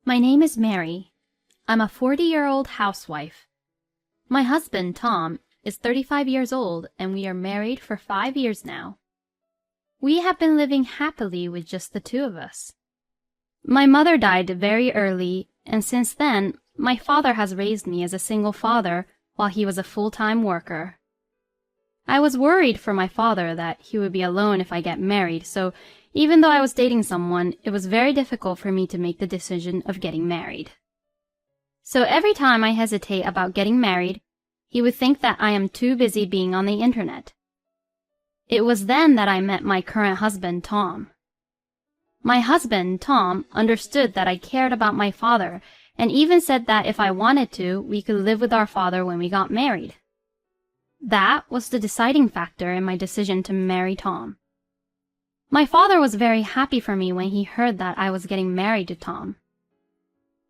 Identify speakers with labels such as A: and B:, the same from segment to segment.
A: My name is Mary. I'm a 40-year-old housewife. My husband, Tom, is 35 years old, and we are married for 5 years now. We have been living happily with just the two of us. My mother died very early, and since then, my father has raised me as a single father while he was a full-time worker. I was worried for my father that he would be alone if I get married, so even though I was dating someone, it was very difficult for me to make the decision of getting married. So every time I hesitate about getting married, he would think that I am too busy being on the internet. It was then that I met my current husband, Tom. My husband, Tom, understood that I cared about my father and even said that if I wanted to, we could live with our father when we got married. That was the deciding factor in my decision to marry Tom. My father was very happy for me when he heard that I was getting married to Tom.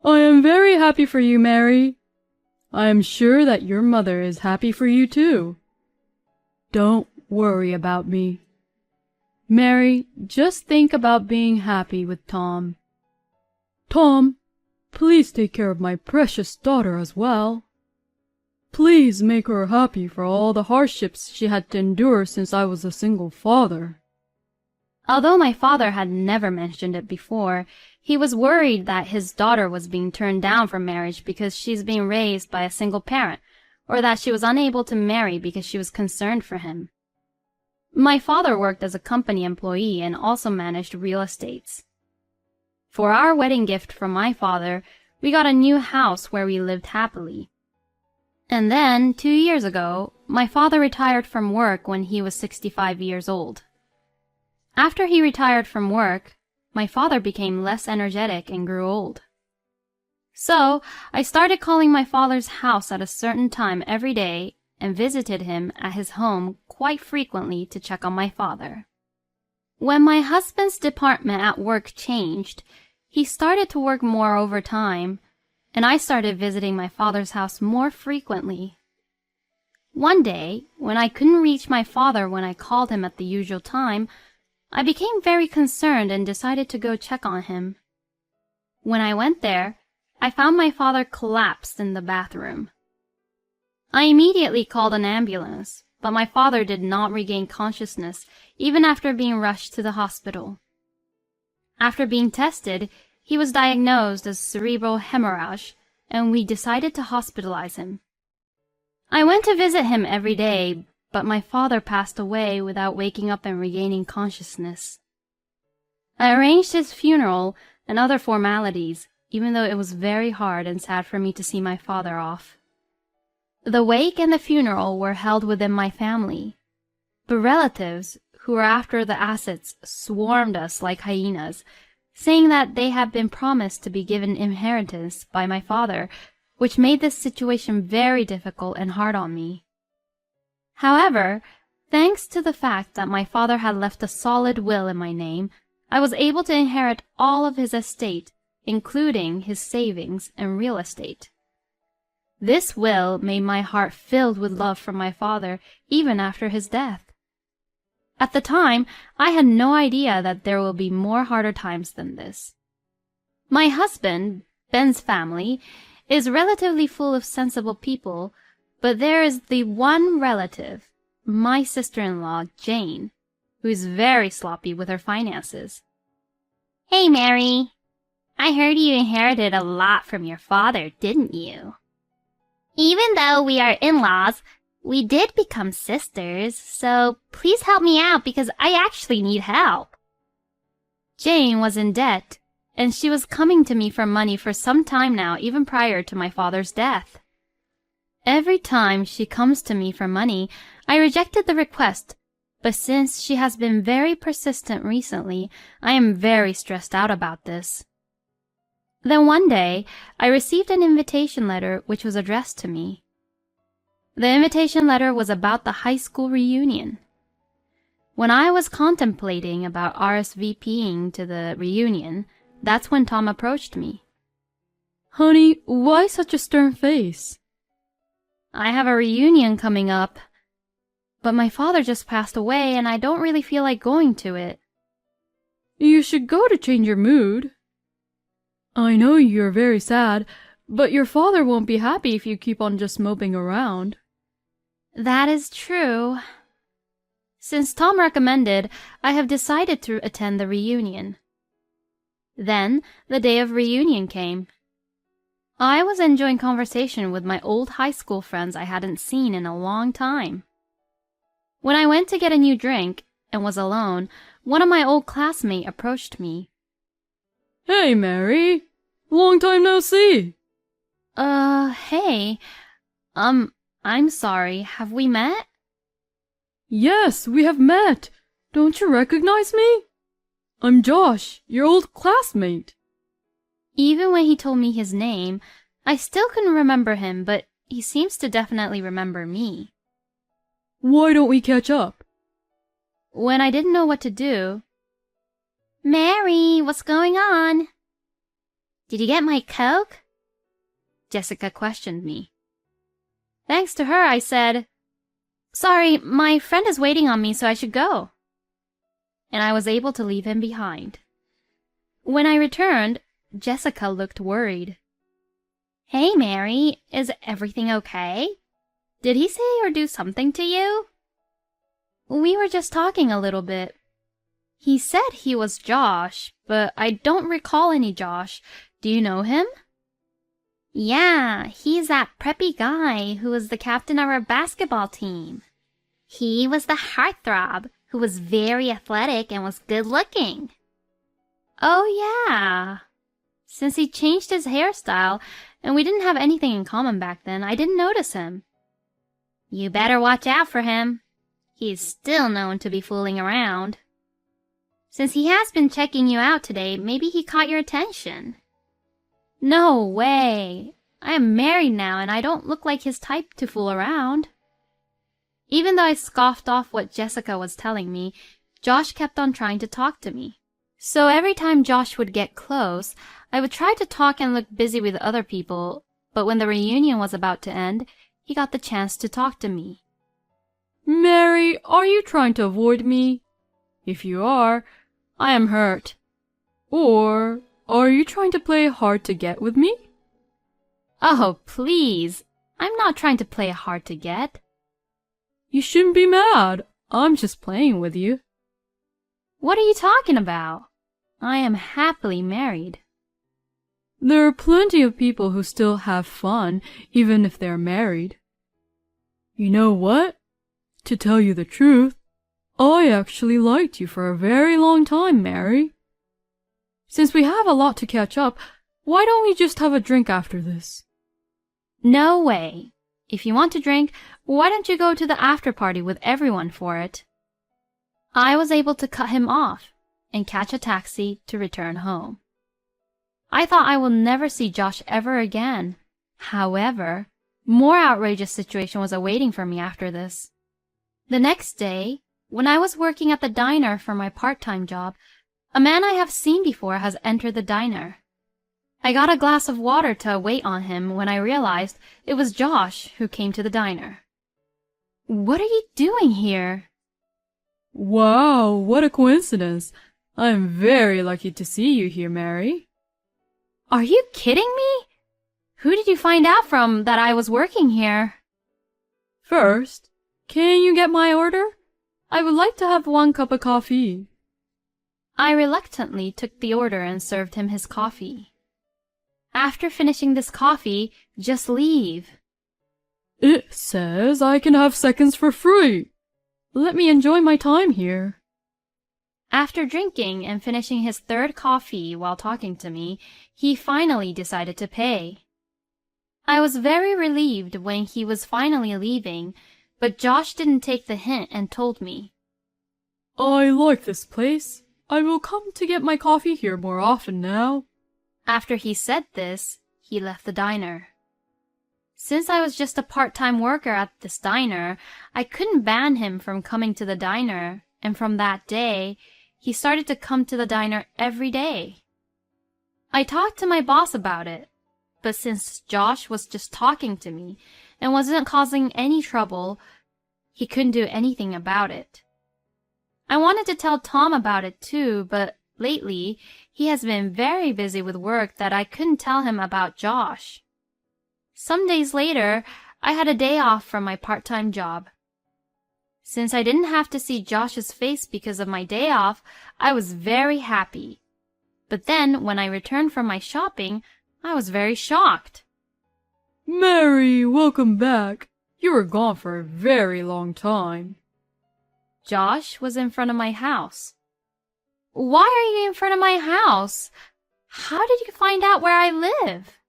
B: I am very happy for you, Mary. I am sure that your mother is happy for you too. Don't worry about me. Mary, just think about being happy with Tom. Tom, please take care of my precious daughter as well. Please make her happy for all the hardships she had to endure since I was a single father.
A: Although my father had never mentioned it before, he was worried that his daughter was being turned down for marriage because she's being raised by a single parent, or that she was unable to marry because she was concerned for him. My father worked as a company employee and also managed real estates. For our wedding gift from my father, we got a new house where we lived happily. And then, 2 years ago, my father retired from work when he was 65 years old. After he retired from work, my father became less energetic and grew old. So, I started calling my father's house at a certain time every day and visited him at his home quite frequently to check on my father. When my husband's department at work changed, he started to work more overtime, and I started visiting my father's house more frequently. One day, when I couldn't reach my father when I called him at the usual time, I became very concerned and decided to go check on him. When I went there, I found my father collapsed in the bathroom. I immediately called an ambulance, but my father did not regain consciousness even after being rushed to the hospital. After being tested, he was diagnosed as cerebral hemorrhage, and we decided to hospitalize him. I went to visit him every day, but my father passed away without waking up and regaining consciousness. I arranged his funeral and other formalities, even though it was very hard and sad for me to see my father off. The wake and the funeral were held within my family, but relatives who were after the assets swarmed us like hyenas, saying that they had been promised to be given inheritance by my father, which made this situation very difficult and hard on me. However, thanks to the fact that my father had left a solid will in my name, I was able to inherit all of his estate, including his savings and real estate. This will made my heart filled with love for my father even after his death. At the time, I had no idea that there will be more harder times than this. My husband, Ben's family, is relatively full of sensible people, but there is the one relative, my sister-in-law, Jane, who is very sloppy with her finances.
C: Hey, Mary. I heard you inherited a lot from your father, didn't you? Even though we are in-laws, we did become sisters, so please help me out because I actually need help.
A: Jane was in debt, and she was coming to me for money for some time now, even prior to my father's death. Every time she comes to me for money, I rejected the request, but since she has been very persistent recently, I am very stressed out about this. Then one day, I received an invitation letter which was addressed to me. The invitation letter was about the high school reunion. When I was contemplating about RSVPing to the reunion, that's when Tom approached me.
B: Honey, why such a stern face?
A: I have a reunion coming up, but my father just passed away and I don't really feel like going to it.
B: You should go to change your mood. I know you're very sad, but your father won't be happy if you keep on just moping around.
A: That is true. Since Tom recommended, I have decided to attend the reunion. Then, the day of reunion came. I was enjoying conversation with my old high school friends I hadn't seen in a long time. When I went to get a new drink and was alone, one of my old classmates approached me.
B: Hey, Mary. Long time no see.
A: Hey. I'm sorry. Have we met?
B: Yes, we have met. Don't you recognize me? I'm Josh, your old classmate.
A: Even when he told me his name, I still couldn't remember him, but he seems to definitely remember me.
B: Why don't we catch up?
A: When I didn't know what to do,
C: Mary, what's going on? Did you get my Coke?
A: Jessica questioned me. Thanks to her, I said, "Sorry, my friend is waiting on me, so I should go." And I was able to leave him behind. When I returned, Jessica looked worried.
C: Hey, Mary, is everything okay? Did he say or do something to you?
A: We were just talking a little bit. He said he was Josh, but I don't recall any Josh. Do you know him?
C: Yeah, he's that preppy guy who was the captain of our basketball team. He was the heartthrob who was very athletic and was good looking.
A: Oh, yeah. Since he changed his hairstyle, and we didn't have anything in common back then, I didn't notice him.
C: You better watch out for him. He's still known to be fooling around. Since he has been checking you out today, maybe he caught your attention.
A: No way. I am married now, and I don't look like his type to fool around. Even though I scoffed off what Jessica was telling me, Josh kept on trying to talk to me. So every time Josh would get close, I would try to talk and look busy with other people, but when the reunion was about to end, he got the chance to talk to me.
B: Mary, are you trying to avoid me? If you are, I am hurt. Or are you trying to play hard to get with me?
A: Oh, please. I'm not trying to play hard to get.
B: You shouldn't be mad. I'm just playing with you.
A: What are you talking about? I am happily married.
B: There are plenty of people who still have fun, even if they're married. You know what? To tell you the truth, I actually liked you for a very long time, Mary. Since we have a lot to catch up, why don't we just have a drink after this?
A: No way. If you want to drink, why don't you go to the after party with everyone for it? I was able to cut him off and catch a taxi to return home. I thought I will never see Josh ever again. However, more outrageous situation was awaiting for me after this. The next day, when I was working at the diner for my part-time job, a man I have seen before has entered the diner. I got a glass of water to wait on him when I realized it was Josh who came to the diner. What are you doing here?
B: Wow, what a coincidence. I'm very lucky to see you here, Mary.
A: Are you kidding me? Who did you find out from that I was working here?
B: First, can you get my order? I would like to have 1 cup of coffee.
A: I reluctantly took the order and served him his coffee. After finishing this coffee, just leave.
B: It says I can have seconds for free. Let me enjoy my time here.
A: After drinking and finishing his 3rd coffee while talking to me, he finally decided to pay. I was very relieved when he was finally leaving, but Josh didn't take the hint and told me.
B: I like this place. I will come to get my coffee here more often now.
A: After he said this, he left the diner. Since I was just a part-time worker at this diner, I couldn't ban him from coming to the diner, and from that day, he started to come to the diner every day. I talked to my boss about it, but since Josh was just talking to me and wasn't causing any trouble, he couldn't do anything about it. I wanted to tell Tom about it too, but lately, he has been very busy with work that I couldn't tell him about Josh. Some days later, I had a day off from my part-time job. Since I didn't have to see Josh's face because of my day off, I was very happy. But then, when I returned from my shopping, I was very shocked.
B: Mary, welcome back. You were gone for a very long time.
A: Josh was in front of my house. Why are you in front of my house? How did you find out where I live?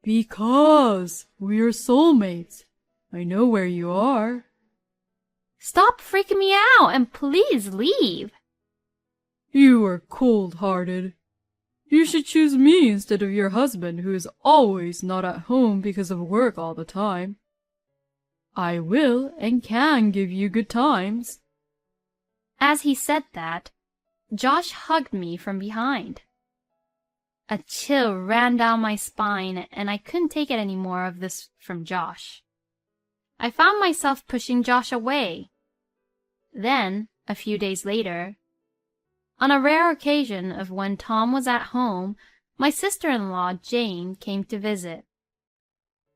B: Because we are soulmates. I know where you are.
A: Stop freaking me out and please leave.
B: You are cold-hearted. You should choose me instead of your husband, who is always not at home because of work all the time. I will and can give you good times.
A: As he said that, Josh hugged me from behind. A chill ran down my spine, and I couldn't take it any more of this from Josh. I found myself pushing Josh away. Then, a few days later, on a rare occasion of when Tom was at home, my sister-in-law, Jane, came to visit.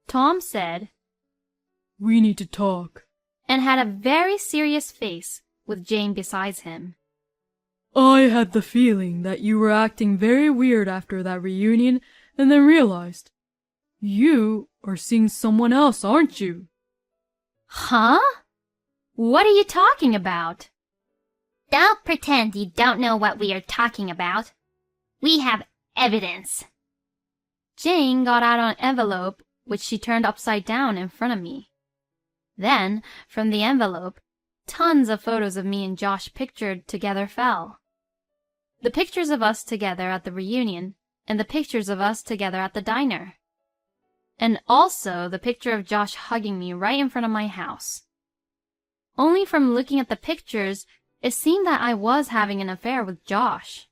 A: Tom said,
B: "We need to talk,"
A: and had a very serious face with Jane beside him.
B: "I had the feeling that you were acting very weird after that reunion and then realized. You are seeing someone else, aren't you?"
A: Huh? What are you talking about?
C: Don't pretend you don't know what we are talking about. We have evidence.
A: Jane got out an envelope, which she turned upside down in front of me. Then, from the envelope, tons of photos of me and Josh pictured together fell. The pictures of us together at the reunion, and the pictures of us together at the diner. And also the picture of Josh hugging me right in front of my house. Only from looking at the pictures, it seemed that I was having an affair with Josh.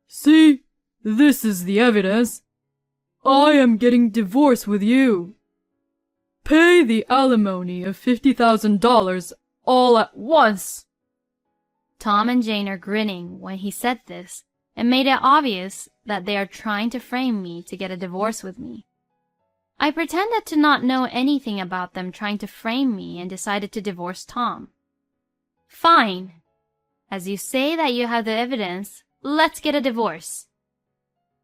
B: "See, this is the evidence. I am getting divorced with you. Pay the alimony of $50,000 all at once."
A: Tom and Jane are grinning when he said this, and made it obvious that they are trying to frame me to get a divorce with me. I pretended to not know anything about them trying to frame me and decided to divorce Tom. Fine. As you say that you have the evidence, let's get a divorce.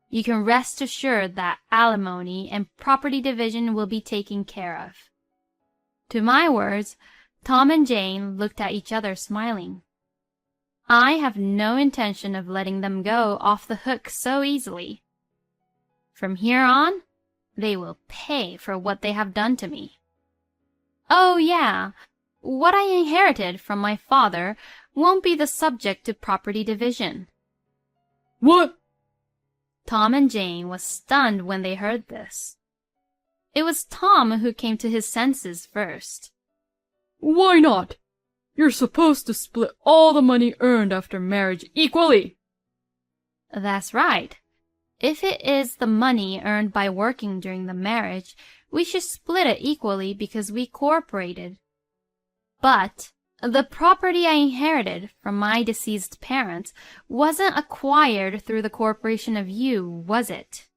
A: You can rest assured that alimony and property division will be taken care of. To my words, Tom and Jane looked at each other smiling. I have no intention of letting them go off the hook so easily. From here on, they will pay for what they have done to me. Oh yeah, what I inherited from my father won't be the subject to property division.
B: "What?"
A: Tom and Jane was stunned when they heard this. It was Tom who came to his senses first.
B: "Why not? You're supposed to split all the money earned after marriage equally."
A: That's right. If it is the money earned by working during the marriage, we should split it equally because we cooperated. But the property I inherited from my deceased parents wasn't acquired through the cooperation of you, was it?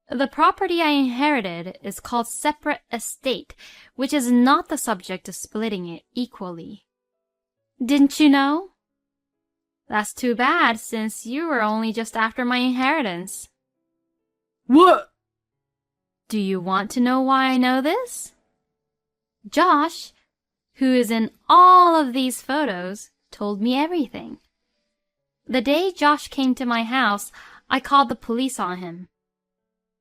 A: The property I inherited is called separate estate, which is not the subject of splitting it equally. Didn't you know? That's too bad, since you were only just after my inheritance.
B: "What?"
A: Do you want to know why I know this? Josh, who is in all of these photos, told me everything. The day Josh came to my house, I called the police on him.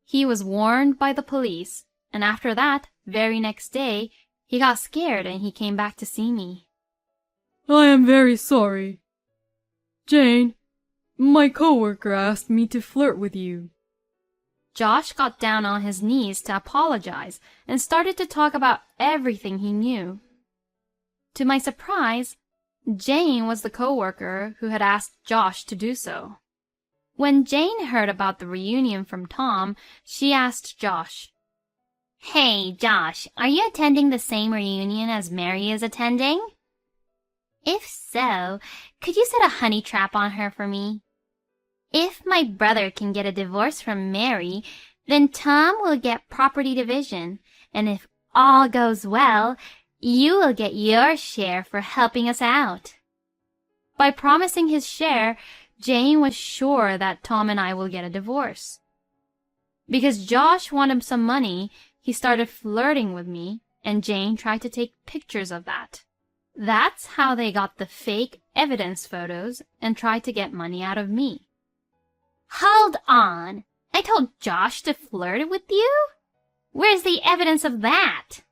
A: He was warned by the police, and after that, very next day, he got scared and he came back to see me.
B: "I am very sorry. Jane, my coworker asked me to flirt with you."
A: Josh got down on his knees to apologize and started to talk about everything he knew. To my surprise, Jane was the coworker who had asked Josh to do so. When Jane heard about the reunion from Tom, she asked Josh,
C: Hey, Josh, are you attending the same reunion as Mary is attending? If so, could you set a honey trap on her for me? If my brother can get a divorce from Mary, then Tom will get property division, and if all goes well, you will get your share for helping us out."
A: By promising his share, Jane was sure that Tom and I will get a divorce. Because Josh wanted some money, he started flirting with me, and Jane tried to take pictures of that. That's how they got the fake evidence photos and tried to get money out of me.
C: Hold on. I told Josh to flirt with you? Where's the evidence of that?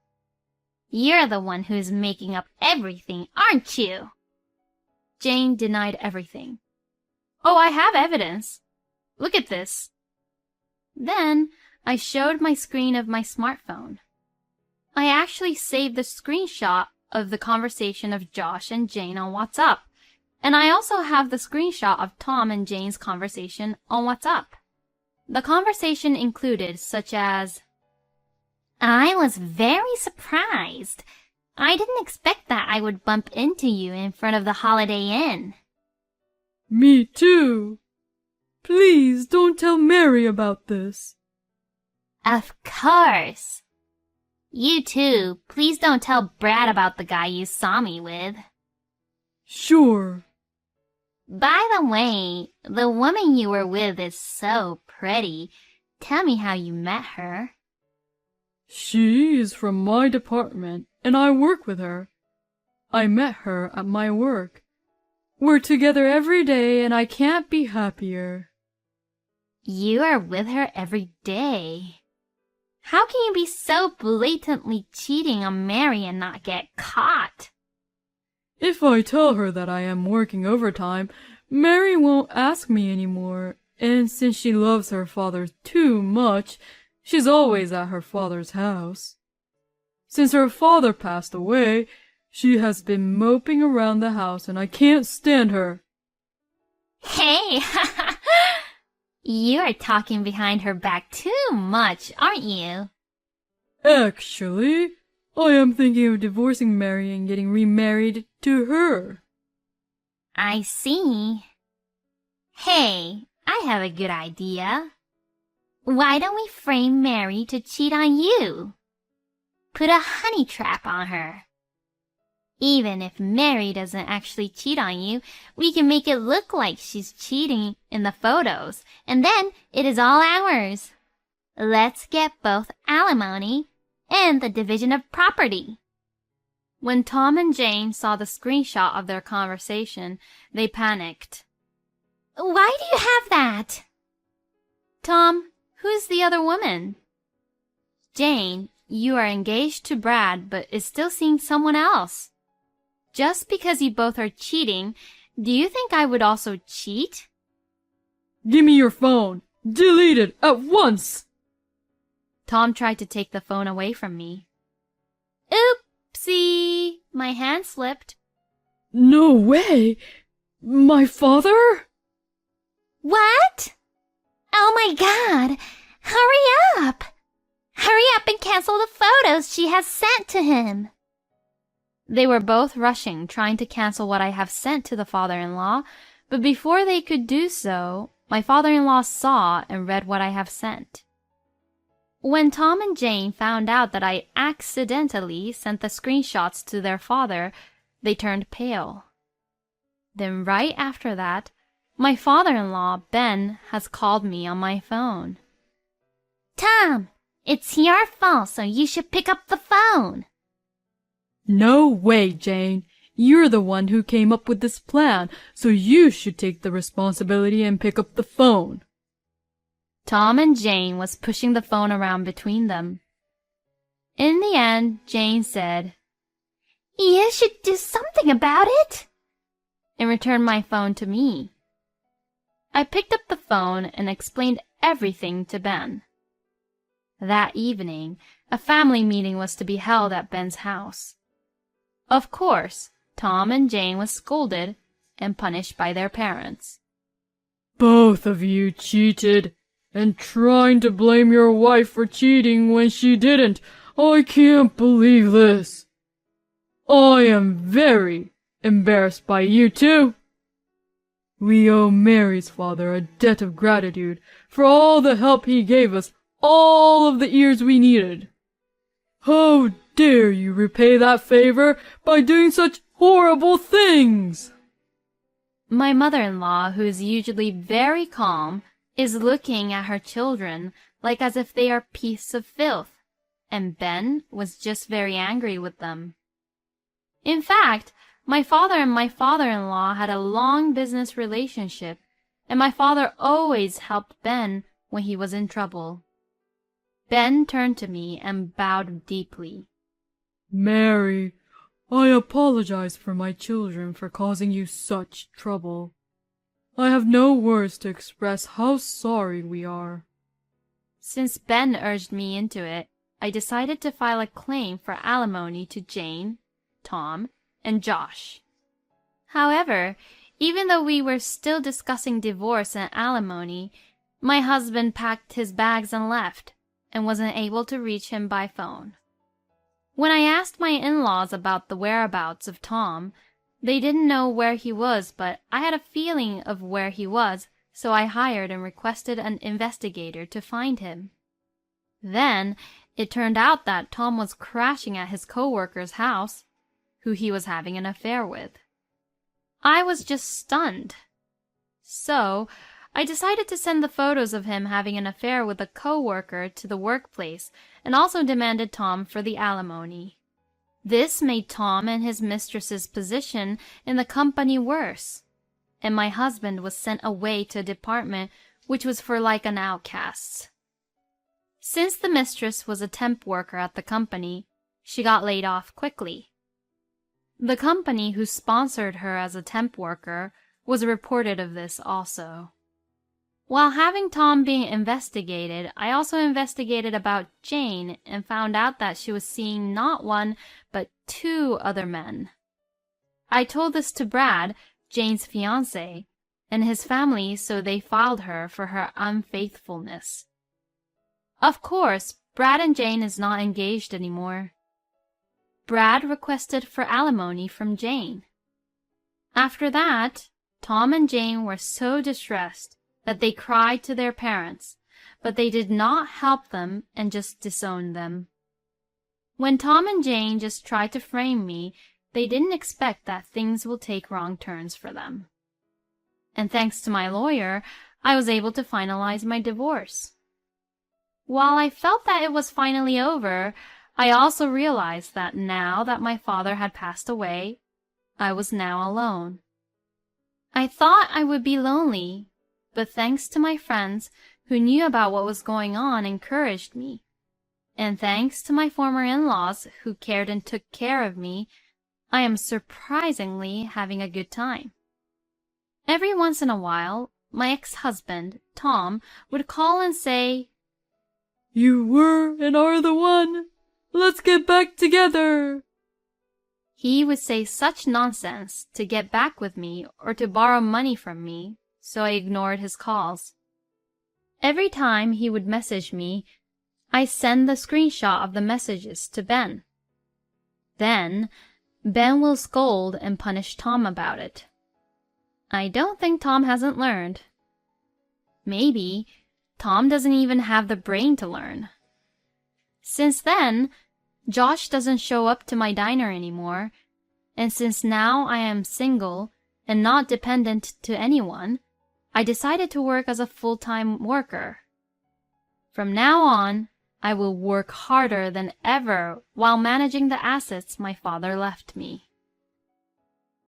C: You're the one who's making up everything, aren't you?
A: Jane denied everything. "Oh, I have evidence. Look at this." Then I showed my screen of my smartphone. I actually saved the screenshot of the conversation of Josh and Jane on WhatsApp, and I also have the screenshot of Tom and Jane's conversation on WhatsApp. The conversation included such as,
C: "I was very surprised. I didn't expect that I would bump into you in front of the Holiday Inn."
B: Me too. Please don't tell Mary about this.
C: "Of course. You too, please don't tell Brad about the guy you saw me with."
B: Sure.
C: "By the way, the woman you were with is so pretty. Tell me how you met her."
B: She is from my department, and I work with her. I met her at my work. We're together every day, and I can't be happier.
C: You are with her every day. How can you be so blatantly cheating on Mary and not get caught?
B: If I tell her that I am working overtime, Mary won't ask me anymore, and since she loves her father too much, she's always at her father's house. Since her father passed away, she has been moping around the house, and I can't stand her.
C: Hey, you are talking behind her back too much, aren't you?
B: Actually, I am thinking of divorcing Mary and getting remarried to her.
C: I see. Hey, I have a good idea. Why don't we frame Mary to cheat on you? Put a honey trap on her. Even if Mary doesn't actually cheat on you, we can make it look like she's cheating in the photos, and then it is all ours. Let's get both alimony and the division of property.
A: When Tom and Jane saw the screenshot of their conversation, they panicked.
C: Why do you have that?
A: Tom, who's the other woman? Jane, you are engaged to Brad but is still seeing someone else. Just because you both are cheating, do you think I would also cheat?
B: Give me your phone. Delete it at once.
A: Tom tried to take the phone away from me. Oopsie! My hand slipped.
B: No way! My father?
C: What? Oh my God! Hurry up! Hurry up and cancel the photos she has sent to him.
A: They were both rushing, trying to cancel what I have sent to the father-in-law, but before they could do so, my father-in-law saw and read what I have sent. When Tom and Jane found out that I accidentally sent the screenshots to their father, they turned pale. Then right after that, my father-in-law, Ben, has called me on my phone.
C: Tom, it's your fault, so you should pick up the phone.
B: No way, Jane. You're the one who came up with this plan, so you should take the responsibility and pick up the phone.
A: Tom and Jane was pushing the phone around between them. In the end, Jane said,
C: "You should do something about it,"
A: and returned my phone to me. I picked up the phone and explained everything to Ben. That evening, a family meeting was to be held at Ben's house. Of course, Tom and Jane was scolded and punished by their parents.
B: Both of you cheated, and trying to blame your wife for cheating when she didn't. I can't believe this. I am very embarrassed by you two. We owe Mary's father a debt of gratitude for all the help he gave us all of the years we needed. How dare you repay that favor by doing such horrible things?"
A: My mother-in-law, who is usually very calm, is looking at her children like as if they are pieces of filth, and Ben was just very angry with them. In fact, my father and my father-in-law had a long business relationship, and my father always helped Ben when he was in trouble. Ben turned to me and bowed deeply.
B: "Mary, I apologize for my children for causing you such trouble. I have no words to express how sorry we are."
A: Since Ben urged me into it, I decided to file a claim for alimony to Jane, Tom, and Josh. However, even though we were still discussing divorce and alimony, my husband packed his bags and left, and wasn't able to reach him by phone. When I asked my in-laws about the whereabouts of Tom, they didn't know where he was, but I had a feeling of where he was, so I hired and requested an investigator to find him. Then it turned out that Tom was crashing at his co-worker's house, who he was having an affair with. I was just stunned. So I decided to send the photos of him having an affair with a co-worker to the workplace, and also demanded Tom for the alimony. This made Tom and his mistress's position in the company worse, and my husband was sent away to a department which was for like an outcast. Since the mistress was a temp worker at the company, she got laid off quickly. The company who sponsored her as a temp worker was reported of this also. While having Tom being investigated, I also investigated about Jane and found out that she was seeing not one, but 2 other men. I told this to Brad, Jane's fiancé, and his family, so they filed her for her unfaithfulness. Of course, Brad and Jane is not engaged anymore. Brad requested for alimony from Jane. After that, Tom and Jane were so distressed that they cried to their parents, but they did not help them and just disowned them. When Tom and Jane just tried to frame me, they didn't expect that things will take wrong turns for them. And thanks to my lawyer, I was able to finalize my divorce. While I felt that it was finally over, I also realized that now that my father had passed away, I was now alone. I thought I would be lonely, but thanks to my friends who knew about what was going on encouraged me, and thanks to my former in-laws who cared and took care of me, I am surprisingly having a good time. Every once in a while, my ex-husband, Tom, would call and say,
B: "You were and are the one. Let's get back together."
A: He would say such nonsense to get back with me or to borrow money from me, so I ignored his calls. Every time he would message me, I send the screenshot of the messages to Ben. Then, Ben will scold and punish Tom about it. I don't think Tom hasn't learned. Maybe Tom doesn't even have the brain to learn. Since then, Josh doesn't show up to my diner anymore, and since now I am single and not dependent to anyone, I decided to work as a full-time worker. From now on, I will work harder than ever while managing the assets my father left me.